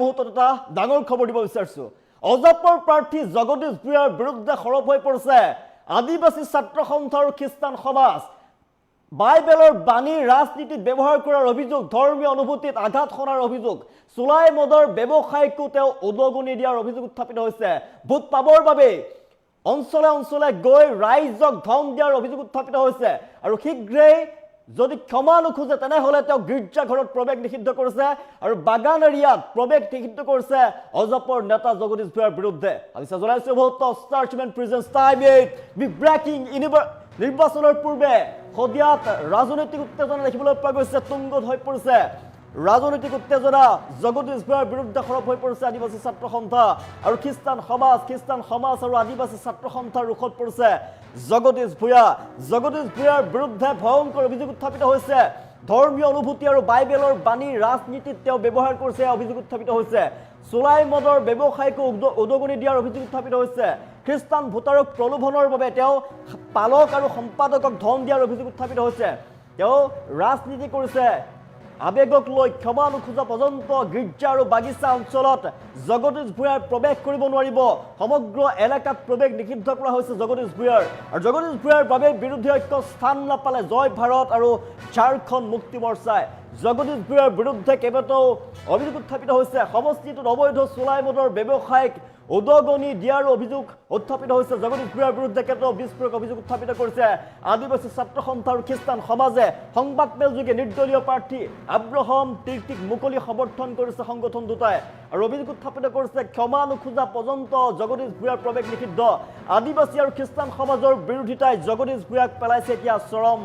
মুহূৰ্তত এটা ডাঙৰ খবৰ দিব বিচাৰিছো অজাপৰ প্ৰাৰ্থী জগদীশ ভূঞাৰ বিৰুদ্ধে খৰব হৈ পৰিছে আদিবাসী ছাত্ৰ সন্থা আৰু খ্ৰীষ্টান সমাজ বাইবেলৰ বাণী ৰাজনীতিত ব্যৱহাৰ কৰাৰ অভিযোগ ধৰ্মীয় অনুভূতিত আঘাত হনাৰ অভিযোগ চুলাই মদৰ ব্যৱসায়কো তেওঁ উদগনি দিয়াৰ অভিযোগ উত্থাপিত হৈছে ভোট পাবৰ বাবে অঞ্চলে অঞ্চলে গৈ ৰাইজক ধন দিয়াৰ অভিযোগ উত্থাপিত হৈছে আৰু শীঘ্ৰেই যদি ক্ষমা নোখোজে তেনেহলে তেওঁ গীৰ্জাঘৰত প্ৰৱেশ নিষিদ্ধ কৰিছে আৰু বাগান এৰিয়াত প্ৰৱেশ নিষিদ্ধ কৰিছে অজাপৰ নেতা জগদীশ ভূঞাৰ বিৰুদ্ধে আমি জনাইছো বহুত ষ্টাৰ্টমেন প্ৰেজেন্স টাইম 8 বি ব্ৰেকিং নিৰ্বাচনৰ পূৰ্বে সদিয়াত ৰাজনৈতিক উত্তেজনা দেখিবলৈ পোৱা গৈছে তুংগত হৈ পৰিছে ৰাজনৈতিক উত্তেজনা জগদীশ ভূঞাৰ বিৰুদ্ধে খৰব হৈ পৰিছে আদিবাসী ছাত্ৰ সন্থা আৰু খ্ৰীষ্টান সমাজ আৰু আদিবাসী ছাত্ৰ সন্থাৰ ৰুখত পৰিছে জগদীশ ভূঞাৰ বিৰুদ্ধে ভয়ংকৰ অভিযোগ উত্থাপিত হৈছে ধৰ্মীয় অনুভূতি আৰু বাইবেলৰ বাণী ৰাজনীতিত তেওঁ ব্যৱহাৰ কৰিছে অভিযোগ উত্থাপিত হৈছে চুলাই মদৰ ব্যৱসায়কো উদগনি দিয়াৰ অভিযোগ উত্থাপিত হৈছে খ্ৰীষ্টান ভোটাৰক প্ৰলোভনৰ বাবে তেওঁ পালক আৰু সম্পাদকক ধন দিয়াৰ অভিযোগ উত্থাপিত হৈছে তেওঁ ৰাজনীতি কৰিছে আবেগক লৈ ক্ষমা নোখোজা পৰ্যন্ত গীৰ্জা আৰু বাগিচা অঞ্চলত জগদীশ ভূঞাৰ প্ৰৱেশ কৰিব নোৱাৰিব সমগ্ৰ এলেকাত প্ৰৱেশ নিষিদ্ধ কৰা হৈছে জগদীশ ভূঞাৰ আৰু জগদীশ ভূঞাৰ বাবে বিৰোধী ঐক্য স্থান নাপালে জয় ভাৰত আৰু ঝাৰখণ্ড মুক্তি মৰ্চাই জগদীশ ভূঞাৰ বিৰুদ্ধে কেইবাটাও অভিযোগ উত্থাপিত হৈছে সমষ্টিটোত অবৈধ চুলাই মদৰ ব্যৱসায়িক উদগনি দিয়াৰ অভিযোগ উত্থাপিত হৈছে জগদীশ ভূঞাৰ বিৰুদ্ধে কেইবাটাও বিস্ফোৰক অভিযোগ উত্থাপিত কৰিছে আদিবাসী ছাত্ৰ সন্থা আৰু খ্ৰীষ্টান সমাজে সংবাদমেলযোগে নিৰ্দলীয় প্ৰাৰ্থী আব্ৰাহাম তিৰ্কিক মুকলি সমৰ্থন কৰিছে সংগঠন দুটাই আৰু অভিযোগ উত্থাপিত কৰিছে ক্ষমা নোখোজা পৰ্যন্ত জগদীশ ভূঞাৰ প্ৰৱেশ নিষিদ্ধ আদিবাসী আৰু খ্ৰীষ্টান সমাজৰ বিৰোধিতাই জগদীশ ভূঞাক পেলাইছে এতিয়া চৰম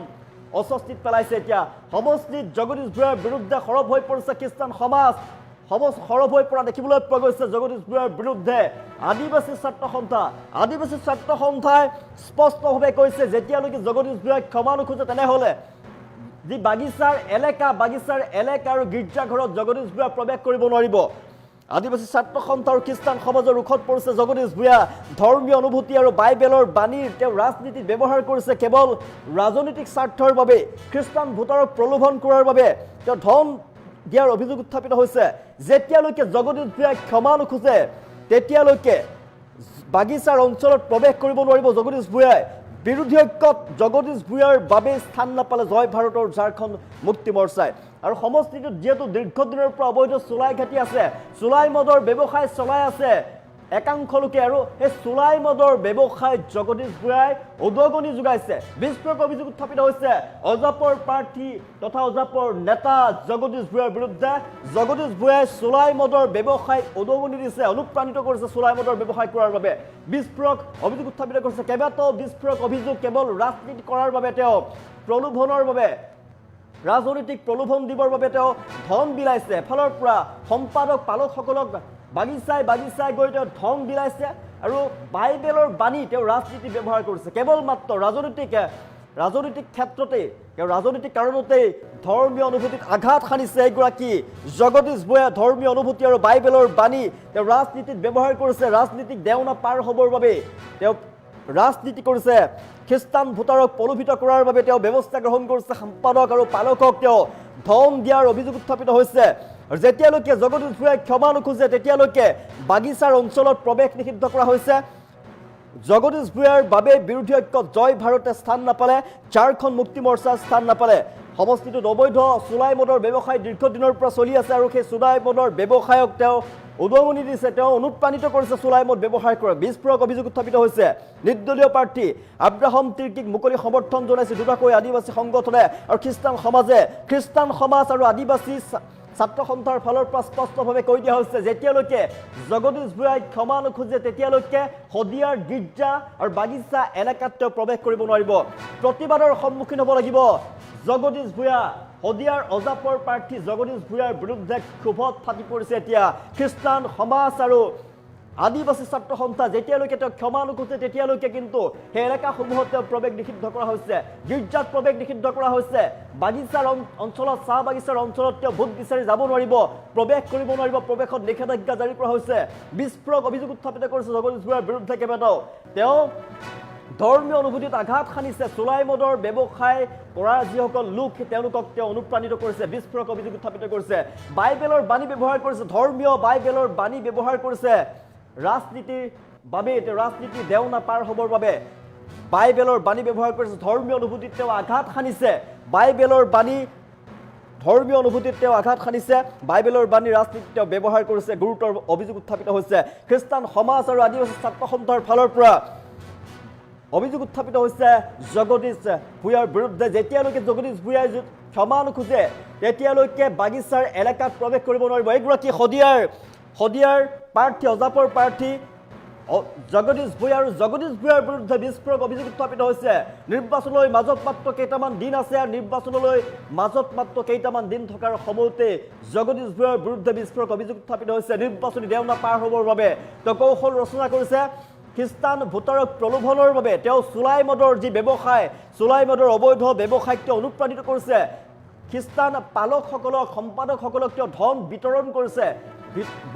অস্বস্তিত পেলাইছে এতিয়া সমষ্টিত জগদীশ ভূঞাৰ বিৰুদ্ধে খৰব হৈ পৰিছে খ্ৰীষ্টান সমাজ খৰব হৈ পৰা দেখিবলৈ পোৱা গৈছে জগদীশ ভূঞাৰ বিৰুদ্ধে আদিবাসী ছাত্ৰ সন্থাই স্পষ্টভাৱে কৈছে যেতিয়ালৈকে জগদীশ ভূঞাক ক্ষমা নোখোজে তেনেহলে যি বাগিচাৰ এলেকা আৰু গীৰ্জাঘৰত জগদীশ ভূঞা প্ৰৱেশ কৰিব নোৱাৰিব আদিবাসী ছাত্ৰ সন্থা আৰু খ্ৰীষ্টান সমাজৰ ৰুখত পৰিছে জগদীশ ভূঞা ধৰ্মীয় অনুভূতি আৰু বাইবেলৰ বাণীৰ তেওঁ ৰাজনীতিত ব্যৱহাৰ কৰিছে কেৱল ৰাজনৈতিক স্বাৰ্থৰ বাবে খ্ৰীষ্টান ভোটাৰক প্ৰলোভন কৰাৰ বাবে তেওঁ ধন দিয়াৰ অভিযোগ উত্থাপিত হৈছে যেতিয়ালৈকে জগদীশ ভূঞাই ক্ষমা নোখোজে তেতিয়ালৈকে বাগিচাৰ অঞ্চলত প্ৰৱেশ কৰিব নোৱাৰিব জগদীশ ভূঞাই বিৰোধী ঐক্যত জগদীশ ভূঞাৰ বাবে স্থান নাপালে জয় ভাৰতৰ ঝাৰখণ্ড মুক্তি মৰ্চাই আৰু সমষ্টিটোত যেহেতু দীৰ্ঘদিনৰ পৰা অবৈধ চুলাই ঘাটি আছে চুলাই মদৰ ব্যৱসায় চলাই আছে একাংশ লোকে আৰু এই চুলাই মদৰ ব্যৱসায় জগদীশ ভূঞাই উদগনি যোগাইছে বিস্ফোৰক অভিযোগ উত্থাপিত হৈছে অজাপৰ প্ৰাৰ্থী তথা অজাপৰ নেতা জগদীশ ভূঞাৰ বিৰুদ্ধে জগদীশ ভূঞাই চুলাই মদৰ ব্যৱসায় উদগনি দিছে অনুপ্ৰাণিত কৰিছে চুলাই মদৰ ব্যৱসায় কৰাৰ বাবে বিস্ফোৰক অভিযোগ উত্থাপিত কৰিছে কেইবাটাও বিস্ফোৰক অভিযোগ কেৱল ৰাজনীতি কৰাৰ বাবে তেওঁ প্ৰলোভনৰ বাবে ৰাজনৈতিক প্ৰলোভন দিবৰ বাবে তেওঁ ধন বিলাইছে এফালৰ পৰা সম্পাদক পালকসকলক বাগিচাই গৈ তেওঁ ধন বিলাইছে আৰু বাইবেলৰ বাণী তেওঁ ৰাজনীতি ব্যৱহাৰ কৰিছে কেৱল মাত্ৰ ৰাজনৈতিক ক্ষেত্ৰতে তেওঁ ৰাজনৈতিক কাৰণতে ধৰ্মীয় অনুভূতিত আঘাত সানিছে এগৰাকী জগদীশ ভূঞা ধৰ্মীয় অনুভূতি আৰু বাইবেলৰ বাণী তেওঁ ৰাজনীতিত ব্যৱহাৰ কৰিছে ৰাজনীতিক দেওনা পাৰ হ'বৰ বাবে তেওঁ ৰাজনীতি কৰিছে খ্ৰীষ্টান ভোটাৰক প্ৰলোভিত কৰাৰ বাবে তেওঁ ব্যৱস্থা গ্ৰহণ কৰিছে সম্পাদক আৰু পালকক তেওঁ ধন দিয়াৰ অভিযোগ উত্থাপিত হৈছে আৰু যেতিয়ালৈকে জগদীশ ভূঞাই ক্ষমা নোখোজে তেতিয়ালৈকে বাগিচাৰ অঞ্চলত প্ৰৱেশ নিষিদ্ধ কৰা হৈছে জগদীশ ভূঞাৰ বাবে বিৰোধী ঐক্যত জয় ভাৰতে স্থান নাপালে ঝাৰখণ্ড মুক্তি মৰ্চাৰ স্থান নাপালে সমষ্টিটোত অবৈধ চুলাই মদৰ ব্যৱসায় দীৰ্ঘদিনৰ পৰা চলি আছে আৰু সেই চুলাই মদৰ ব্যৱসায়ক তেওঁ উদগনি দিছে তেওঁ অনুপ্ৰাণিত কৰিছে চুলাই মদ ব্যৱহাৰ কৰে বিস্ফোৰক অভিযোগ উত্থাপিত হৈছে নিৰ্দলীয় প্ৰাৰ্থী আব্ৰাহাম তিৰ্কিক মুকলি সমৰ্থন জনাইছে দুটাকৈ আদিবাসী সংগঠনে আৰু খ্ৰীষ্টান সমাজ আৰু আদিবাসী ছাত্ৰ সন্থাৰ ফালৰ পৰা স্পষ্টভাৱে কৈ দিয়া হৈছে যেতিয়ালৈকে জগদীশ ভূঞাই ক্ষমা নোখোজে তেতিয়ালৈকে সদিয়াৰ গীৰ্জা আৰু বাগিচা এলেকাত তেওঁ প্ৰৱেশ কৰিব নোৱাৰিব প্ৰতিবাদৰ সন্মুখীন হ'ব লাগিব জগদীশ ভূঞা সদিয়াৰ অজাপৰ প্ৰাৰ্থী জগদীশ ভূঞাৰ বিৰুদ্ধে ক্ষোভত ফাটি পৰিছে এতিয়া খ্ৰীষ্টান সমাজ আৰু আদিবাসী ছাত্ৰ সন্থা যেতিয়ালৈকে তেওঁ ক্ষমা নোখোজে তেতিয়ালৈকে কিন্তু সেই এলেকাসমূহত তেওঁ প্ৰৱেশ নিষিদ্ধ কৰা হৈছে গীৰ্জাত প্ৰৱেশ নিষিদ্ধ কৰা হৈছে বাগিচাৰ অঞ্চলত চাহ বাগিচাৰ অঞ্চলত তেওঁ ভোট বিচাৰি যাব নোৱাৰিব প্ৰৱেশ কৰিব নোৱাৰিব প্ৰৱেশত নিষেধাজ্ঞা জাৰি কৰা হৈছে বিস্ফোৰক অভিযোগ উত্থাপিত কৰিছে জগদীশ ভূঞাৰ বিৰুদ্ধে কেইবাটাও তেওঁ ধৰ্মীয় অনুভূতিত আঘাত সানিছে চুলাই মদৰ ব্যৱসায় কৰাৰ যিসকল লোক তেওঁলোকক তেওঁ অনুপ্ৰাণিত কৰিছে বিস্ফোৰক অভিযোগ উত্থাপিত কৰিছে বাইবেলৰ বাণী ব্যৱহাৰ কৰিছে ধৰ্মীয় বাইবেলৰ বাণী ব্যৱহাৰ কৰিছে ৰাজনীতিৰ বাবে ৰাজনীতি দেওনা পাৰ হ'বৰ বাবে বাইবেলৰ বাণী ব্যৱহাৰ কৰিছে ধৰ্মীয় অনুভূতিত তেওঁ আঘাত সানিছে বাইবেলৰ বাণী ধৰ্মীয় অনুভূতিত তেওঁ আঘাত সানিছে বাইবেলৰ বাণী ৰাজনীতিত তেওঁ ব্যৱহাৰ কৰিছে গুৰুতৰ অভিযোগ উত্থাপিত হৈছে খ্ৰীষ্টান সমাজ আৰু আদিবাসী ছাত্ৰ সন্থাৰ ফালৰ পৰা অভিযোগ উত্থাপিত হৈছে জগদীশ ভূঞাৰ বিৰুদ্ধে যেতিয়ালৈকে জগদীশ ভূঞাই ক্ষমা নোখোজে তেতিয়ালৈকে বাগিচাৰ এলেকাত প্ৰৱেশ কৰিব নোৱাৰিব এগৰাকী শদিয়াৰ প্ৰাৰ্থী অজাপৰ প্ৰাৰ্থী জগদীশ ভূঞা আৰু জগদীশ ভূঞাৰ বিৰুদ্ধে বিস্ফোৰক অভিযোগ উত্থাপিত হৈছে নিৰ্বাচনলৈ মাজত মাত্ৰ কেইটামান দিন আছে আৰু নিৰ্বাচনলৈ মাজত মাত্ৰ কেইটামান দিন থকাৰ সময়তে জগদীশ ভূঞাৰ বিৰুদ্ধে বিস্ফোৰক অভিযোগ উত্থাপিত হৈছে নিৰ্বাচনী দেওনা পাৰ হ'বৰ বাবে তেওঁ কৌশল ৰচনা কৰিছে খ্ৰীষ্টান ভোটাৰক প্ৰলোভনৰ বাবে তেওঁ চুলাই মদৰ যি ব্যৱসায় চুলাই মদৰ অবৈধ ব্যৱসায়ক তেওঁ অনুপ্ৰাণিত কৰিছে খ্ৰীষ্টান পালকসকলক সম্পাদকসকলক তেওঁ ধন বিতৰণ কৰিছে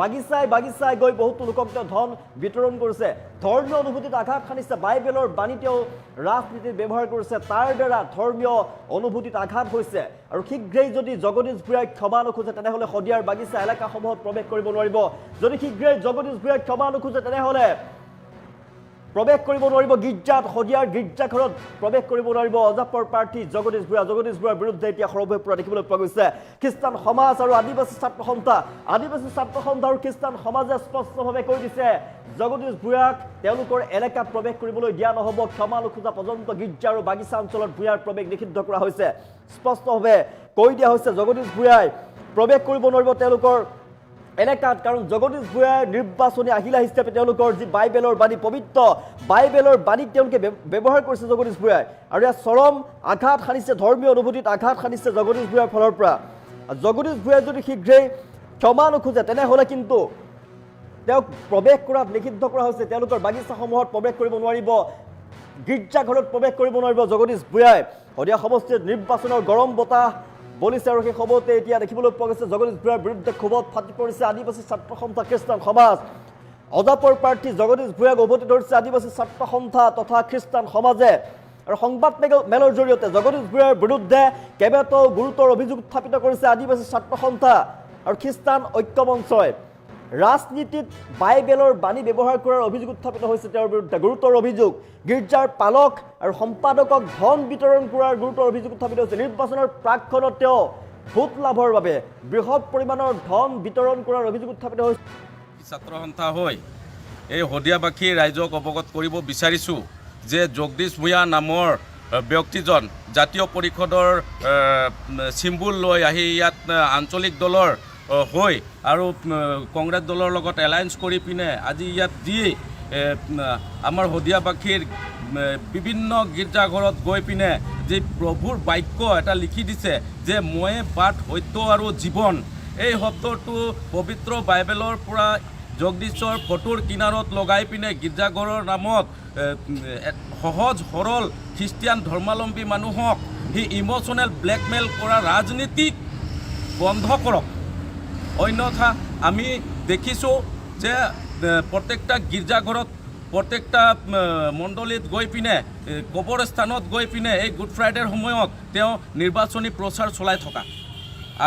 বাগিচাই গৈ বহুতো লোকক তেওঁ ধন বিতৰণ কৰিছে ধৰ্মীয় অনুভূতিত আঘাত সানিছে বাইবেলৰ বাণী তেওঁ ৰাজনীতিত ব্যৱহাৰ কৰিছে তাৰ দ্বাৰা ধৰ্মীয় অনুভূতিত আঘাত হৈছে আৰু শীঘ্ৰেই যদি জগদীশ ভূঞাই ক্ষমা নোখোজে তেনেহ'লে শদিয়াৰ বাগিচা এলেকাসমূহত প্ৰৱেশ কৰিব নোৱাৰিব যদি শীঘ্ৰেই জগদীশ ভূঞাই ক্ষমা নোখোজে তেনেহ'লে প্ৰৱেশ কৰিব নোৱাৰিব গীৰ্জাত শদিয়াৰ গীৰ্জাঘৰত প্ৰৱেশ কৰিব নোৱাৰিব অজাপৰ প্ৰাৰ্থী জগদীশ ভূঞাৰ বিৰুদ্ধে এতিয়া সৰব হৈ পৰা দেখিবলৈ পোৱা গৈছে খ্ৰীষ্টান সমাজ আৰু আদিবাসী ছাত্ৰ সন্থা আৰু খ্ৰীষ্টান সমাজে স্পষ্টভাৱে কৈ দিছে জগদীশ ভূঞাক তেওঁলোকৰ এলেকাত প্ৰৱেশ কৰিবলৈ দিয়া নহ'ব ক্ষমা নোখোজা পৰ্যন্ত গীৰ্জা আৰু বাগিচা অঞ্চলত ভূঞাৰ প্ৰৱেশ নিষিদ্ধ কৰা হৈছে স্পষ্টভাৱে কৈ দিয়া হৈছে জগদীশ ভূঞাই প্ৰৱেশ কৰিব নোৱাৰিব তেওঁলোকৰ এলেকাত কাৰণ জগদীশ ভূঞাই নিৰ্বাচনী আহিলা হিচাপে তেওঁলোকৰ যি বাইবেলৰ বাণী পবিত্ৰ বাইবেলৰ বাণীক তেওঁলোকে ব্যৱহাৰ কৰিছে জগদীশ ভূঞাই আৰু ইয়াত চৰম আঘাত সানিছে ধৰ্মীয় অনুভূতিত আঘাত সানিছে জগদীশ ভূঞাৰ ফালৰ পৰা জগদীশ ভূঞাই যদি শীঘ্ৰেই ক্ষমা নোখোজে তেনেহ'লে কিন্তু তেওঁক প্ৰৱেশ কৰাত নিষিদ্ধ কৰা হৈছে তেওঁলোকৰ বাগিচাসমূহত প্ৰৱেশ কৰিব নোৱাৰিব গীৰ্জাঘৰত প্ৰৱেশ কৰিব নোৱাৰিব জগদীশ ভূঞাই শদিয়া সমষ্টিত নিৰ্বাচনৰ গৰম বতাহ বলিছে আৰু সেই সময়তে এতিয়া দেখিবলৈ পোৱা গৈছে জগদীশ ভূঞাৰ বিৰুদ্ধে ক্ষোভত ফাটি পৰিছে আদিবাসী ছাত্ৰ সন্থা খ্ৰীষ্টান সমাজ অজাপৰ প্ৰাৰ্থী জগদীশ ভূঞাক উভতি ধৰিছে আদিবাসী ছাত্ৰ সন্থা তথা খ্ৰীষ্টান সমাজে আৰু সংবাদ মেলৰ জৰিয়তে জগদীশ ভূঞাৰ বিৰুদ্ধে কেইবাটাও গুৰুতৰ অভিযোগ উত্থাপিত কৰিছে আদিবাসী ছাত্ৰ সন্থা আৰু খ্ৰীষ্টান ঐক্য মঞ্চই ৰাজনীতিত বাইবেলৰ বাণী ব্যৱহাৰ কৰাৰ অভিযোগ উত্থাপিত হৈছে তেওঁৰ বিৰুদ্ধে গুৰুতৰ অভিযোগ গীৰ্জাৰ পালক আৰু সম্পাদকক ধন বিতৰণ কৰাৰ গুৰুতৰ অভিযোগ উত্থাপিত হৈছে নিৰ্বাচনৰ প্ৰাকখনত তেওঁ ভোট লাভৰ বাবে বৃহৎ পৰিমাণৰ ধন বিতৰণ কৰাৰ অভিযোগ উত্থাপিত হৈছে ছাত্ৰ সন্থা হৈ এই শদিয়াবাসী ৰাইজক অৱগত কৰিব বিচাৰিছোঁ যে জগদীশ ভূঞা নামৰ ব্যক্তিজন জাতীয় পৰিষদৰ চিম্বল লৈ আহি ইয়াত আঞ্চলিক দলৰ হৈ আৰু কংগ্ৰেছ দলৰ লগত এলায়েন্স কৰি পিনে আজি ইয়াত যি আমাৰ শদিয়াবাসীৰ বিভিন্ন গীৰ্জাঘৰত গৈ পিনে যি প্ৰভুৰ বাক্য এটা লিখি দিছে যে মই বাট সত্য আৰু জীৱন এই শব্দটো পবিত্ৰ বাইবেলৰ পৰা জগদীশৰ ফটোৰ কিনাৰত লগাই পিনে গীৰ্জাঘৰৰ নামত সহজ সৰল খ্ৰীষ্টিয়ান ধৰ্মাৱলম্বী মানুহক সি ইম'চনেল ব্লেকমেইল কৰা ৰাজনীতিক বন্ধ কৰক অন্যথা আমি দেখিছোঁ যে প্ৰত্যেকটা গীৰ্জাঘৰত প্ৰত্যেকটা মণ্ডলীত গৈ পিনে কবৰস্থানত গৈ পিনে এই গুড ফ্ৰাইডেৰ সময়ত তেওঁ নিৰ্বাচনী প্ৰচাৰ চলাই থকা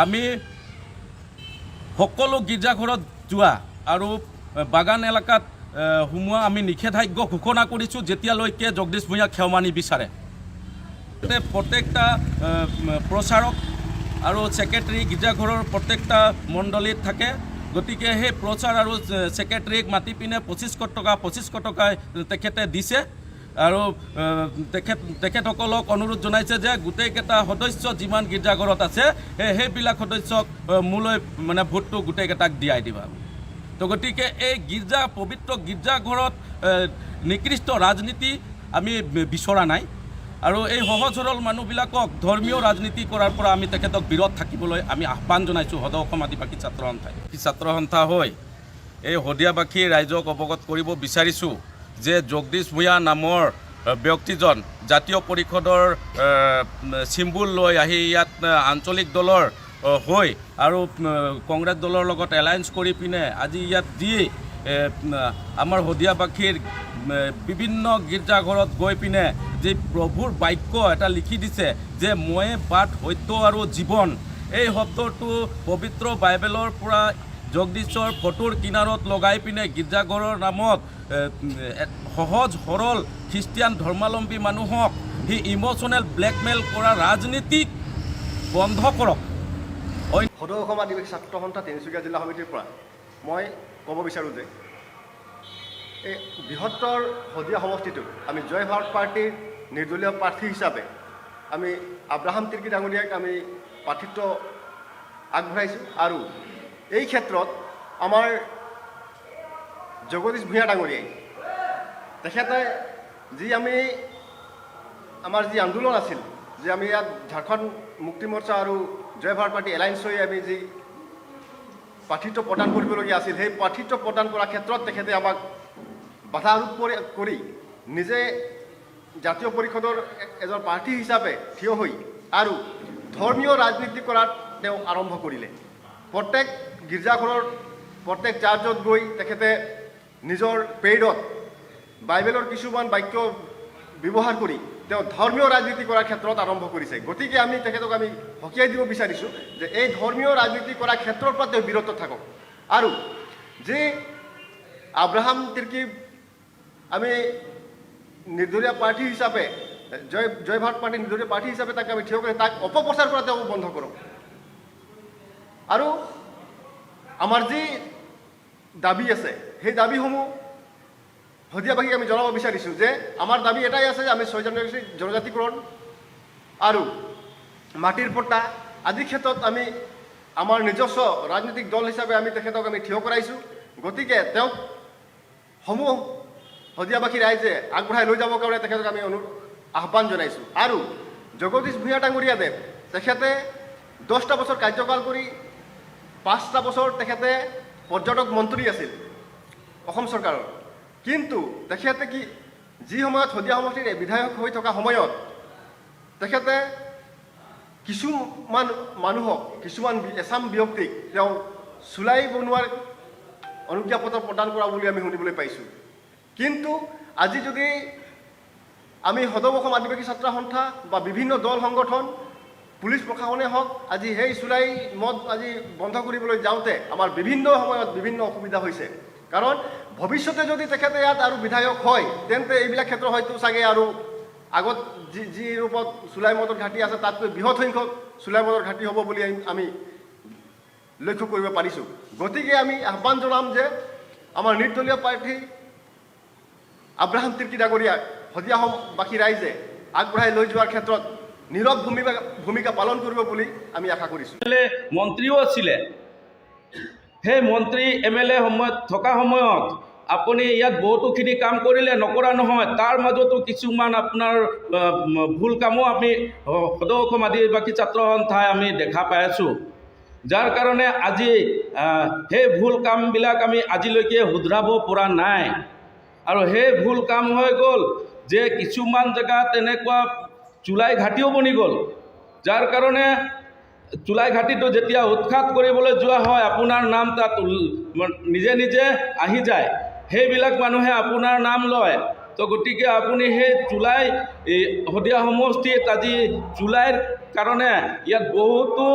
আমি সকলো গীৰ্জাঘৰত যোৱা আৰু বাগান এলেকাত সোমোৱা আমি নিষেধাজ্ঞা ঘোষণা কৰিছোঁ যেতিয়ালৈকে জগদীশ ভূঞা ক্ষমা নিবিচাৰে প্ৰত্যেকটা প্ৰচাৰক আৰু ছেক্ৰেটাৰী গীৰ্জাঘৰৰ প্ৰত্যেকটা মণ্ডলীত থাকে গতিকে সেই প্ৰচাৰ আৰু ছেক্ৰেটাৰীক মাতি পিনে 2500 টকা তেখেতে দিছে আৰু তেখেতসকলক অনুৰোধ জনাইছে যে গোটেইকেইটা সদস্য যিমান গীৰ্জাঘৰত আছে সেইবিলাক সদস্যক মোলৈ মানে ভোটটো গোটেইকেইটাক দিয়াই দিবা তো গতিকে এই পবিত্ৰ গীৰ্জাঘৰত নিকৃষ্ট ৰাজনীতি আমি বিচৰা নাই আৰু এই সহজ সৰল মানুহবিলাকক ধৰ্মীয় ৰাজনীতি কৰাৰ পৰা আমি তেখেতক বিৰত থাকিবলৈ আমি আহ্বান জনাইছোঁ সদৌ অসম আদিবাসী ছাত্ৰ সন্থা হৈ এই শদিয়াবাসী ৰাইজক অৱগত কৰিব বিচাৰিছোঁ যে জগদীশ ভূঞা নামৰ ব্যক্তিজন জাতীয় পৰিষদৰ চিম্বল লৈ আহি ইয়াত আঞ্চলিক দলৰ হৈ আৰু কংগ্ৰেছ দলৰ লগত এলায়েন্স কৰি পিনে আজি ইয়াত যি আমাৰ শদিয়াবাসীৰ বিভিন্ন গীৰ্জাঘৰত গৈ পিনে যি প্ৰভুৰ বাক্য এটা লিখি দিছে যে ময়ে বাট সত্য আৰু জীৱন। এই শব্দটো পবিত্ৰ বাইবেলৰ পৰা জগদীশৰ ফটোৰ কিনাৰত লগাই পিনে গীৰ্জাঘৰৰ নামত সহজ সৰল খ্ৰীষ্টিয়ান ধৰ্মাৱলম্বী মানুহক সি ইম'চনেল ব্লেকমেইল কৰা ৰাজনীতিক বন্ধ কৰক। সদৌ অসম আদিবাসী ছাত্ৰ সন্থা তিনিচুকীয়া জিলা সমিতিৰ পৰা মই ক'ব বিচাৰোঁ যে এই বৃহত্তৰ শদিয়া সমষ্টিটোত আমি জয় ভাৰত পাৰ্টীৰ নিৰ্দলীয় প্ৰাৰ্থী হিচাপে আমি আব্ৰাহাম তিৰ্কী ডাঙৰীয়াক আমি প্ৰাৰ্থিত্ব আগবঢ়াইছোঁ আৰু এই ক্ষেত্ৰত আমাৰ জগদীশ ভূঞা ডাঙৰীয়াই তেখেতে যি আমাৰ যি আন্দোলন আছিল যে আমি ইয়াত ঝাৰখণ্ড মুক্তি মৰ্চা আৰু জয় ভাৰত পাৰ্টী এলায়েন্স হৈ আমি যি প্ৰাৰ্থিত্ব প্ৰদান কৰিবলগীয়া আছিল সেই প্ৰাৰ্থিত্ব প্ৰদান কৰাৰ ক্ষেত্ৰত তেখেতে আমাক বাধা আৰোপ কৰি নিজে জাতীয় পৰিষদৰ এজন প্ৰাৰ্থী হিচাপে থিয় হৈ আৰু ধৰ্মীয় ৰাজনীতি কৰাত তেওঁ আৰম্ভ কৰিলে। প্ৰত্যেক গীৰ্জাঘৰৰ প্ৰত্যেক চাৰ্চত গৈ তেখেতে নিজৰ পেইডত বাইবেলৰ কিছুমান বাক্য ব্যৱহাৰ কৰি তেওঁ ধৰ্মীয় ৰাজনীতি কৰাৰ ক্ষেত্ৰত আৰম্ভ কৰিছে। গতিকে আমি তেখেতক আমি সকীয়াই দিব বিচাৰিছোঁ যে এই ধৰ্মীয় ৰাজনীতি কৰাৰ ক্ষেত্ৰৰ পৰা তেওঁ বিৰত থাকক আৰু যে আব্ৰাহাম তিৰ্কী আমি নিৰ্দলীয় প্ৰাৰ্থী হিচাপে জয় ভাৰত পাৰ্টীৰ নিৰ্দলীয় প্ৰাৰ্থী হিচাপে তাক আমি থিয় কৰি তাক অপপ্ৰচাৰ কৰা তেওঁ বন্ধ কৰক। আৰু আমাৰ যি দাবী আছে সেই দাবীসমূহ শদিয়াবাসীক আমি জনাব বিচাৰিছোঁ যে আমাৰ দাবী এটাই আছে যে আমি 6 জনজাতিক জনজাতিকৰণ আৰু মাটিৰ পট্টা আদিৰ ক্ষেত্ৰত আমি আমাৰ নিজস্ব ৰাজনৈতিক দল হিচাপে আমি তেখেতক আমি থিয় কৰাইছোঁ। গতিকে তেওঁক সমূহ শদিয়াবাসী ৰাইজে আগবঢ়াই লৈ যাবৰ কাৰণে তেখেতক আমি আহ্বান জনাইছোঁ। আৰু জগদীশ ভূঞা ডাঙৰীয়াদেৱ তেখেতে 10টা বছৰ কাৰ্যকাল কৰি 5টা বছৰ তেখেতে পৰ্যটক মন্ত্ৰী আছিল অসম চৰকাৰৰ। কিন্তু তেখেতে কি যি সময়ত শদিয়া সমষ্টিৰ বিধায়ক হৈ থকা সময়ত তেখেতে কিছুমান মানুহক কিছুমান এছাম ব্যক্তিক তেওঁ চুলাই বনোৱাৰ অনুজ্ঞাপত্ৰ প্ৰদান কৰা বুলি আমি শুনিবলৈ পাইছোঁ। কিন্তু আজি যদি আমি সদৌ অসম আদিবাসী ছাত্ৰ সন্থা বা বিভিন্ন দল সংগঠন পুলিচ প্ৰশাসনে হওক আজি সেই চুলাই মদ আজি বন্ধ কৰিবলৈ যাওঁতে আমাৰ বিভিন্ন সময়ত বিভিন্ন অসুবিধা হৈছে। কাৰণ ভৱিষ্যতে যদি তেখেতে ইয়াত আৰু বিধায়ক হয় তেন্তে এইবিলাক ক্ষেত্ৰ হয়তো চাগে আৰু আগত যি ৰূপত চুলাই মদৰ ঘাটি আছে তাতকৈ বৃহৎ সংখ্যক চুলাই মদৰ ঘাটি হ'ব বুলি আমি লক্ষ্য কৰিব পাৰিছোঁ। গতিকে আমি আহ্বান জনাম যে আমাৰ নিৰ্দলীয় প্ৰাৰ্থী আব্ৰাহাম তিৰ্কী ডাঙৰীয়াক শদিয়াবাসী ৰাইজে আগবঢ়াই লৈ যোৱাৰ ক্ষেত্ৰত নীৰৱ ভূমিকা পালন কৰিব বুলি আমি আশা কৰিছোঁ। মন্ত্ৰীও আছিলে, সেই মন্ত্ৰী MLA সময়ত থকা সময়ত আপুনি ইয়াত বহুতোখিনি কাম কৰিলে, নকৰা নহয়। তাৰ মাজতো কিছুমান আপোনাৰ ভুল কামো আমি সদৌ অসম আদিবাসী ছাত্ৰ সন্থাই আমি দেখা পাই আছোঁ, যাৰ কাৰণে আজি সেই ভুল কামবিলাক আমি আজিলৈকে শুধৰাব পৰা নাই। আৰু সেই ভুল কাম হৈ গ'ল যে কিছুমান জেগাত এনেকুৱা চুলাই ঘাটিও বনি গ'ল, যাৰ কাৰণে চুলাই ঘাটিটো যেতিয়া উৎখাত কৰিবলৈ যোৱা হয় আপোনাৰ নাম তাত নিজে নিজে আহি যায়, সেইবিলাক মানুহে আপোনাৰ নাম লয়। তো গতিকে আপুনি সেই চুলাই শদিয়া সমষ্টিত আজি চুলাইৰ কাৰণে ইয়াত বহুতো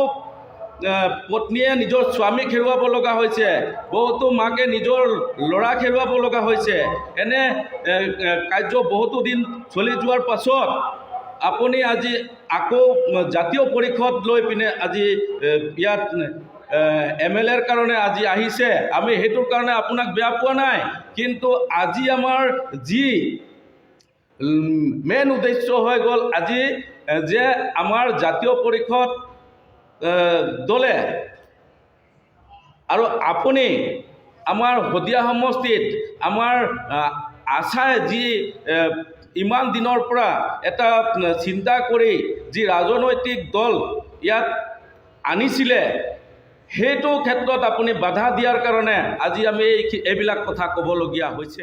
পত্নীয়ে নিজৰ স্বামীক হেৰুৱাব লগা হৈছে, বহুতো মাকে নিজৰ ল'ৰাক হেৰুৱাব লগা হৈছে। এনে কাৰ্য বহুতো দিন চলি যোৱাৰ পাছত আপুনি আজি আকৌ জাতীয় পৰিষদ লৈ পিনে আজি ইয়াত MLAৰ কাৰণে আজি আহিছে। আমি সেইটোৰ কাৰণে আপোনাক বেয়া পোৱা নাই, কিন্তু আজি আমাৰ যি মেইন উদ্দেশ্য হৈ গ'ল আজি যে আমাৰ জাতীয় পৰিষদ দলে আৰু আপুনি আমাৰ শদিয়া সমষ্টিত আমাৰ আশাই যি ইমান দিনৰ পৰা এটা চিন্তা কৰি যি ৰাজনৈতিক দল ইয়াত আনিছিলে, সেইটো ক্ষেত্ৰত আপুনি বাধা দিয়াৰ কাৰণে আজি আমি এইবিলাক কথা ক'বলগীয়া হৈছে।